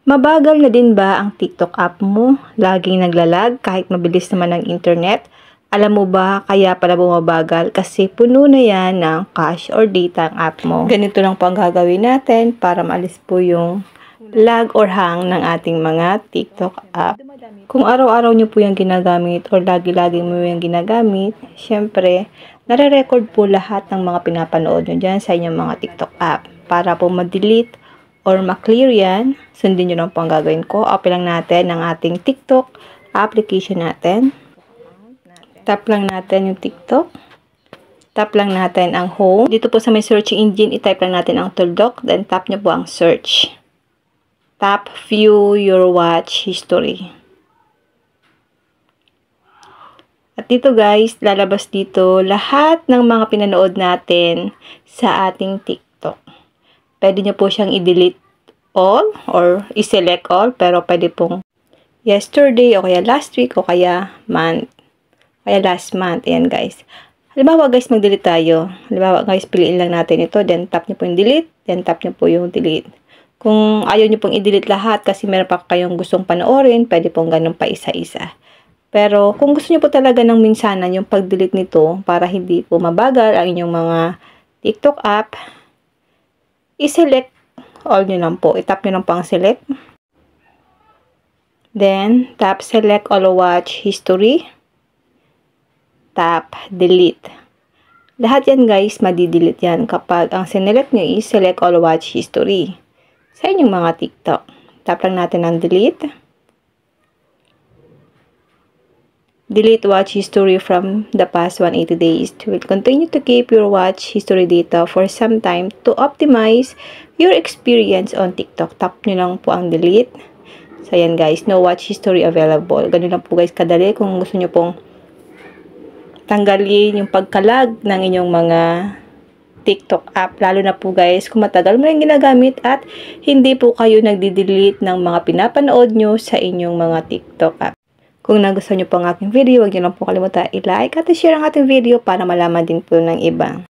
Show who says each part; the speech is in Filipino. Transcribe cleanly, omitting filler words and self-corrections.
Speaker 1: Mabagal na din ba ang TikTok app mo? Laging naglalag kahit mabilis naman ang internet? Alam mo ba kaya pala bumabagal? Kasi puno na yan ng cache or data ang app mo. Ganito lang po ang gagawin natin para maalis po yung lag or hang ng ating mga TikTok app. Kung araw-araw nyo po yung ginagamit or lagi-lagi mo yung ginagamit, syempre, nare-record po lahat ng mga pinapanood nyo dyan sa inyong mga TikTok app para po ma-delete or ma-clear yan. Sundin nyo lang po ang gagawin ko. Open lang natin ang ating TikTok application natin. Tap lang natin yung TikTok. Tap lang natin ang home. Dito po sa may search engine, itype lang natin ang tuldok. Then tap nyo po ang search. Tap view your watch history. At dito guys, lalabas dito lahat ng mga pinanood natin sa ating TikTok. Pwede nyo po siyang i-delete all or i-select all, pero pwede pong yesterday o kaya last week o kaya month. Kaya last month. Ayan guys. Halimbawa guys, mag-delete tayo. Halimbawa guys, piliin lang natin ito. Then tap nyo po yung delete. Then tap nyo po yung delete. Kung ayaw nyo pong i-delete lahat kasi meron pa kayong gustong panoorin, pwede pong ganun pa isa-isa. Pero kung gusto nyo po talaga ng minsanan yung pag-delete nito para hindi po mabagal ang inyong mga TikTok app, i-select all nyo lang po. I-tap nyo lang po ang select. Then, tap select all watch history. Tap delete. Lahat yan guys, madi-delete yan kapag ang sinelect nyo is select all watch history sa inyong mga TikTok. Tap lang natin ang delete. Delete watch history from the past 180 days. Will continue to keep your watch history data for some time to optimize your experience on TikTok. Tap nyo lang po ang delete. So, yan guys. No watch history available. Ganun lang po guys kadali kung gusto nyo pong tanggalin yung pagkalag ng inyong mga TikTok app. Lalo na po guys kung matagal mo yung ginagamit at hindi po kayo nagdi-delete ng mga pinapanood nyo sa inyong mga TikTok app. Kung nagustuhan nyo po ang aking video, huwag nyo lang po kalimutan i-like at i-share ang ating video para malaman din po ng iba.